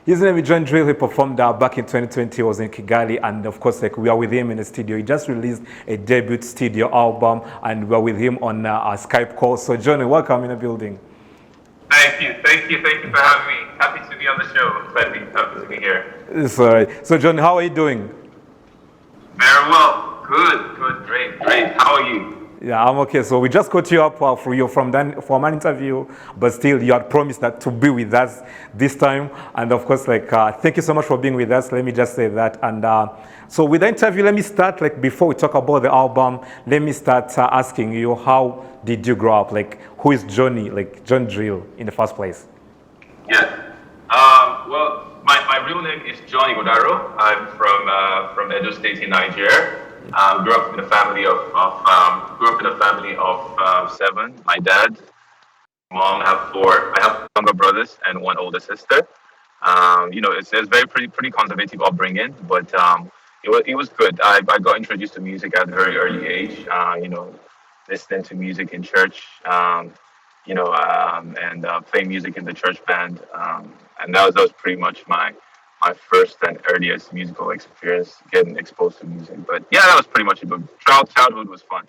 His name is Johnny Drille. He performed back in 2020. He was in Kigali, and of course, like we are with him in the studio. He just released a debut studio album, and we're with him on our Skype call. So, Johnny, welcome in the building. Thank you for having me. Happy to be on the show, Klepy. Happy to be here. It's all right. So, Johnny, how are you doing? Very well. Good, great. How are you? Yeah, I'm okay. So we just caught you up for you from an interview, but still you had promised that to be with us this time. And of course, like thank you so much for being with us. Let me just say that. And so with the interview, let me start like before we talk about the album. Let me start asking you, how did you grow up? Like, who is Johnny? Like John Drille in the first place? Yeah. Well, my real name is Johnny Drille. I'm from Edo State in Nigeria. Grew up in a family of 7. My dad, mom, I have 4. I have younger brothers and 1 older sister. It's very pretty conservative upbringing, but it was good. I got introduced to music at a very early age. Listening to music in church, and playing music in the church band, and that was pretty much my first and earliest musical experience, getting exposed to music. But yeah, that was pretty much it. But childhood was fun.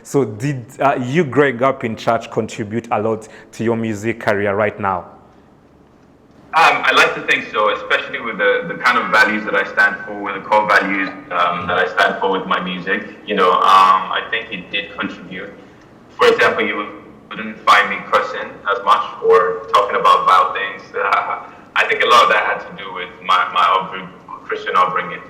So did you growing up in church contribute a lot to your music career right now? I like to think so, especially with the kind of values that I stand for, with the core values that I stand for with my music. I think it did contribute. For example, you wouldn't find me cussing as much or talking about vile things. I think a lot of that had to do with my Christian upbringing.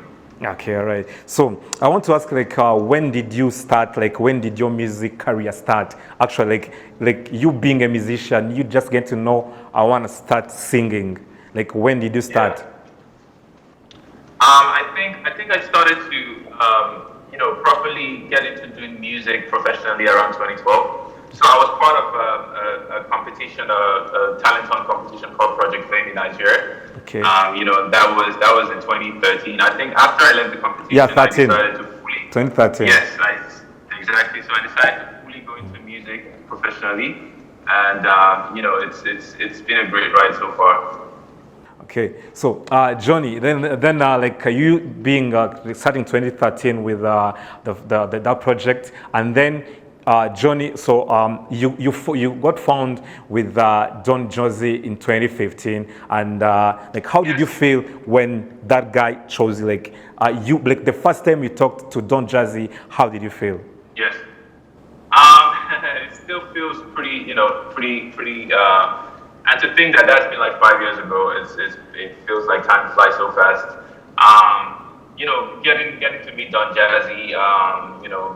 Okay, all right. So I want to ask, like, when did you start? Like, when did your music career start? Actually, like you being a musician, you just get to know, I want to start singing. Like, when did you start? Yeah. I think I started to, properly get into doing music professionally around 2012. So I was part of a competition, a talent hunt competition called Project Fame in Nigeria. Okay. That was in 2013. I think after I left the competition, yeah, 13. I decided to fully. 2013. Yes, exactly. So I decided to fully go into music professionally, and it's been a great ride so far. Okay, so Johnny, then like you being starting 2013 with that project, and then. Johnny, so you got found with Don Jazzy in 2015, and like how did you feel when that guy chose you? Like the first time you talked to Don Jazzy, how did you feel? Yes, it still feels pretty, and to think that that's been like 5 years ago, it feels like time flies so fast. Getting to meet Don Jazzy,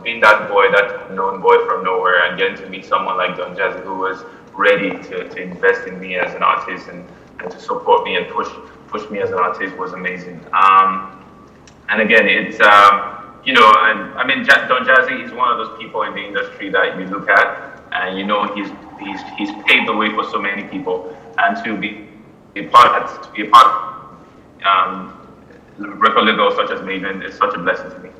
being that boy, that known boy from nowhere, and getting to meet someone like Don Jazzy who was ready to invest in me as an artist and to support me and push me as an artist was amazing. And again, it's Don Jazzy is one of those people in the industry that you look at and he's paved the way for so many people, and to be a part of record label such as Maven is such a blessing to me.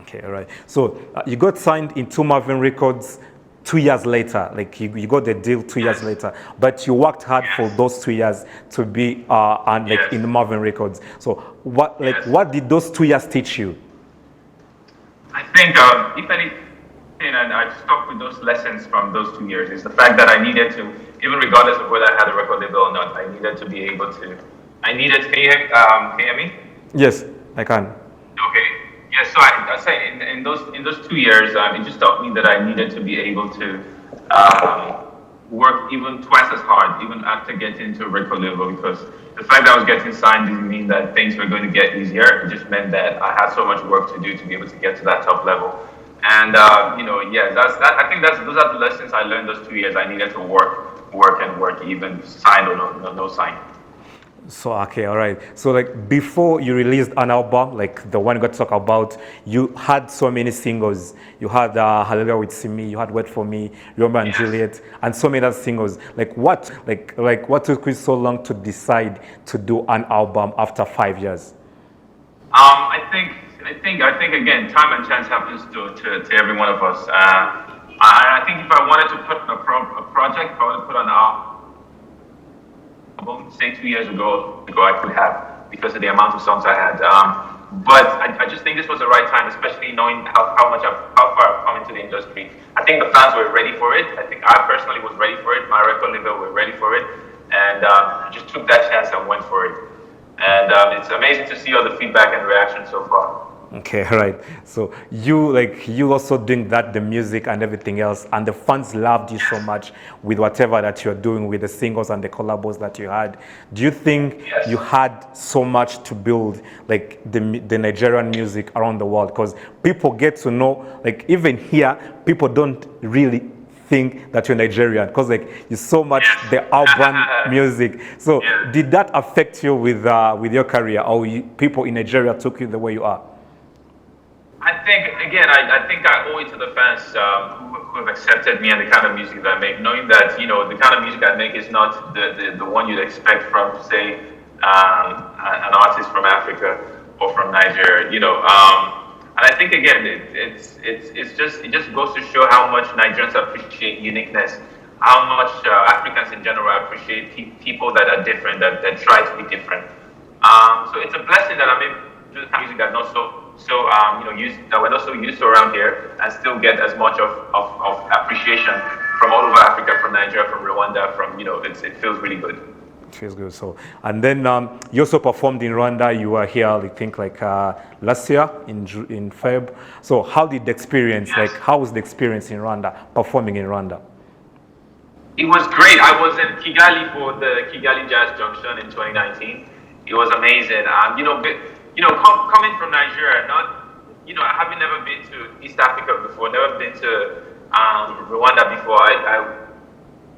Okay, all right. So you got signed into Maven Records 2 years later. Like you got the deal 2 years later, but you worked hard for those 2 years to be in Maven Records. So what did those 2 years teach you? I think if anything, and I stuck with those lessons from those 2 years, is the fact that I needed to, even regardless of whether I had a record label or not, I needed to be able to. Can you hear me? Yes, I can. Okay. Yeah. So I say in those 2 years, it just taught me that I needed to be able to work even twice as hard, even after getting into a record label, because the fact that I was getting signed didn't mean that things were going to get easier. It just meant that I had so much work to do to be able to get to that top level. And I think those are the lessons I learned those 2 years. I needed to work, even signed or no sign. So, okay, all right. So, like, before you released an album, like the one you got to talk about, you had so many singles. You had Hallelujah with Simi, you had Wait For Me, Romeo and Juliet, and so many other singles. Like, what took you so long to decide to do an album after 5 years? I think again, time and chance happens to every one of us. I think if I wanted to put a project, if I wanted to put an album, say 2 years ago I could have because of the amount of songs I had. But I just think this was the right time, especially knowing how far I've come into the industry. I think the fans were ready for it. I think I personally was ready for it. My record label were ready for it, and I just took that chance and went for it. And it's amazing to see all the feedback and reaction so far. Okay, right. So you also doing that, the music and everything else, and the fans loved you so much with whatever that you're doing with the singles and the collabos that you had. Do you think Yes. you had so much to build like the Nigerian music around the world? Because people get to know, like even here, people don't really think that you're Nigerian because like you so much the urban music. So Yeah. did that affect you with your career, or people in Nigeria took you the way you are? I think again, I think I owe it to the fans who have accepted me and the kind of music that I make, knowing that the kind of music I make is not the one you'd expect from, say, an artist from Africa or from Nigeria. And I think again, it just goes to show how much Nigerians appreciate uniqueness, how much Africans in general appreciate people that are different, that try to be different. So it's a blessing that I'm able to do the kind of music that not used that we're not so used to around here, and still get as much of appreciation from all over Africa, from Nigeria, from Rwanda, it feels really good. It feels good. So, and then you also performed in Rwanda. You were here, I think, like last year in Feb. So, how did the experience? Yes. Like, how was the experience in Rwanda, performing in Rwanda? It was great. I was in Kigali for the Kigali Jazz Junction in 2019. It was amazing. Coming from Nigeria, I haven't never been to East Africa before, never been to Rwanda before. I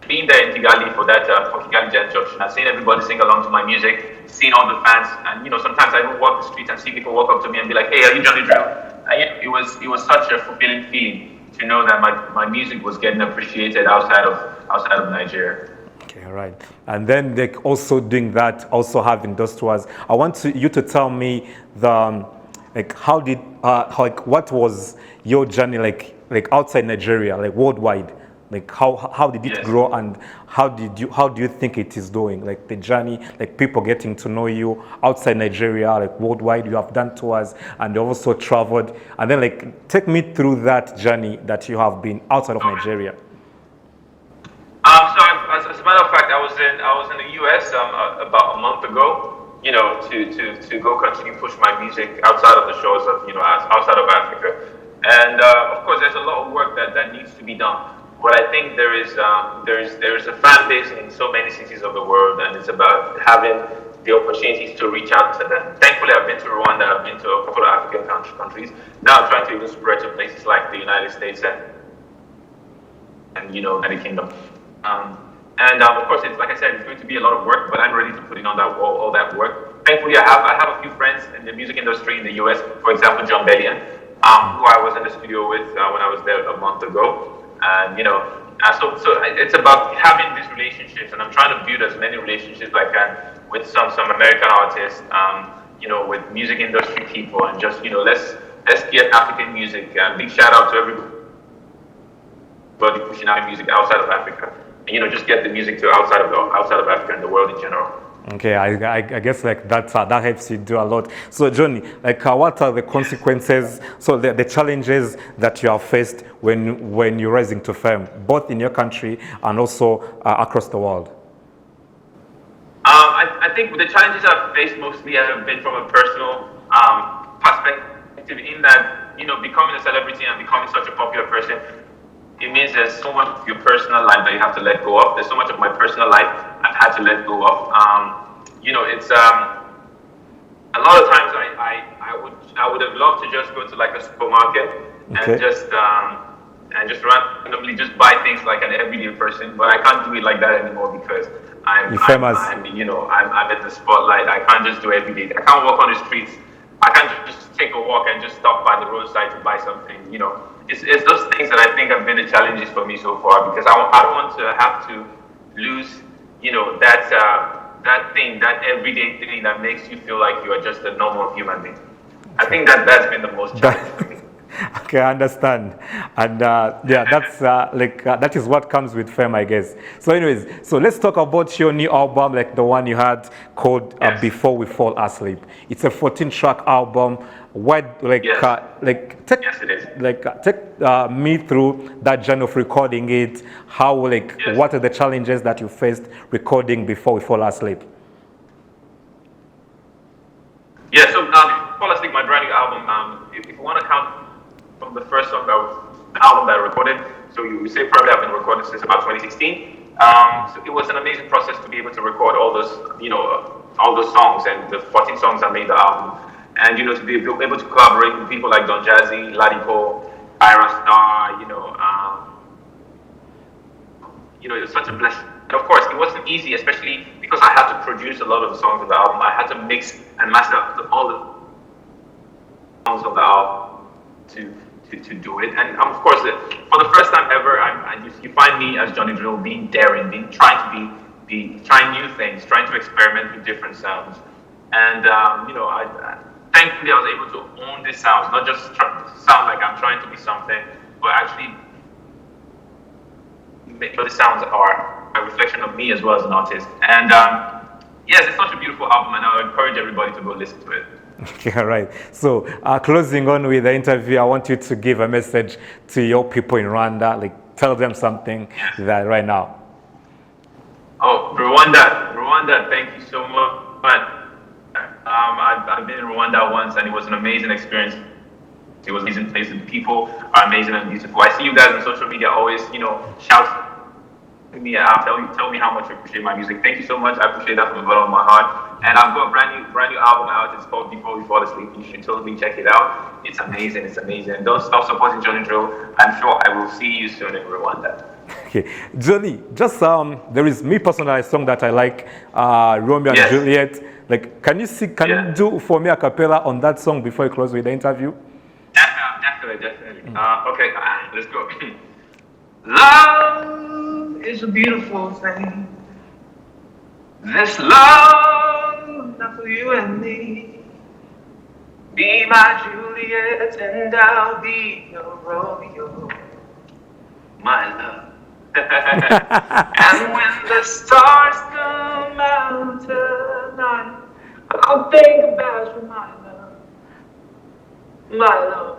been there in Kigali for Kigali Jazz Junction. I've seen everybody sing along to my music, seen all the fans, and sometimes I even walk the streets and see people walk up to me and be like, "Hey, are you Johnny Drille?" And it was such a fulfilling feeling to know that my music was getting appreciated outside of Nigeria. Okay, all right. And then they also doing that, also having those tours. I want you to tell me what was your journey like outside Nigeria, like worldwide? Like how did it Yes. grow, and how do you think it is doing? Like the journey, like people getting to know you outside Nigeria, like worldwide. You have done tours and you also traveled, and then like take me through that journey that you have been outside of Nigeria. As a matter of fact, I was in the U.S. About a month ago. To go continue push my music outside of the shores of outside of Africa, and of course there's a lot of work that needs to be done. But I think there is a fan base in so many cities of the world, and it's about having the opportunities to reach out to them. Thankfully, I've been to Rwanda, I've been to a couple of African countries. Now I'm trying to even spread to places like the United States and United Kingdom. Of course, it's like I said, it's going to be a lot of work, but I'm ready to put in all that work. Thankfully, I have a few friends in the music industry in the US. For example, John Bellion, who I was in the studio with when I was there a month ago. And so it's about having these relationships, and I'm trying to build as many relationships as I can with some American artists, with music industry people, and just let's get African music. Big shout out to everybody pushing out music outside of Africa, and just get the music to outside of Africa and the world in general. Okay, I guess like that helps you do a lot. So Johnny, like what are the consequences? So the challenges that you have faced when you're rising to fame, both in your country and also across the world. I think the challenges I've faced mostly have been from a personal perspective. In that becoming a celebrity and becoming such a popular person, it means there's so much of your personal life that you have to let go of. There's so much of my personal life I've had to let go of. It's a lot of times I would have loved to just go to like a supermarket and just randomly just buy things like an everyday person, but I can't do it like that anymore because I'm famous. I'm at the spotlight. I can't just do it every day. I can't walk on the streets. I can't just take a walk and just stop by the roadside to buy something. It's those things that I think have been the challenges for me so far, because I don't want to have to lose, that everyday thing that makes you feel like you are just a normal human being. I think that's been the most challenging for me. Okay, I understand. And yeah, that's that is what comes with fame, I guess. So, anyways, so let's talk about your new album, like the one you had called Yes. Before We Fall Asleep. It's a 14-track album. What, Yes. take, Yes, it is. take me through that journey of recording it. How, Yes. what are the challenges that you faced recording Before We Fall Asleep? Yeah, so Fall Asleep, my brand new album, if you want to count from the first song the album that I recorded, so you would say probably I've been recording since about 2016. So it was an amazing process to be able to record all those, all those songs and the 14 songs that made the album. And, to be able to collaborate with people like Don Jazzy, Ladipo, Ira Star, it was such a blessing. And of course, it wasn't easy, especially because I had to produce a lot of the songs of the album. I had to mix and master all the songs of the album to do it. And of course, for the first time ever, you find me as Johnny Drille being daring, trying new things, trying to experiment with different sounds. And thankfully, I was able to own these sounds, not just sound like I'm trying to be something, but actually make sure the sounds are a reflection of me as well as an artist. And yes, it's such a beautiful album, and I encourage everybody to go listen to it. Okay, all right. So, closing on with the interview, I want you to give a message to your people in Rwanda. Tell them something that right now. Oh, Rwanda, thank you so much. I've been in Rwanda once, and it was an amazing experience. It was an amazing place. The people are amazing and beautiful. I see you guys on social media always, shout me out, tell me how much you appreciate my music. Thank you so much. I appreciate that from the bottom of my heart. And I've got a brand new album out. It's called Before We Fall Asleep. You should totally check it out. It's amazing. It's amazing. Don't stop supporting Johnny Drille. I'm sure I will see you soon in Rwanda. Okay, Johnny, just there is me personally a song that I like, Romeo and Juliet. Can you do for me a cappella on that song before you close with the interview? Definitely. Okay, let's go. Love is a beautiful thing. This love, not for you and me. Be my Juliet and I'll be your Romeo, my love. And when the stars come out tonight, I'll think about you, my love.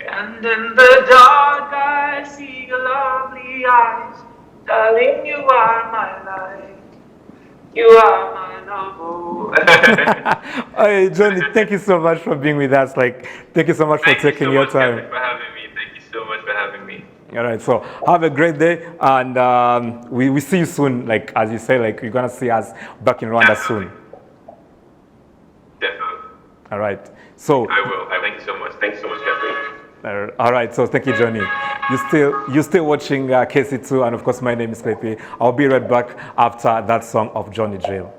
And in the dark I see your lovely eyes. Darling, you are my light. You are my love. Hey, Johnny, thank you so much for being with us. Thank you so much for taking your time. Thank you for having me. Thank you so much for having me. All right, so have a great day, and we see you soon. As you say, you're gonna see us back in Rwanda soon. Definitely. All right. So I will. Thank you so much. Thank you so much, Klepy. All right, so thank you, Johnny. You're still watching KC2, and of course, my name is Klepy. I'll be right back after that song of Johnny Drille.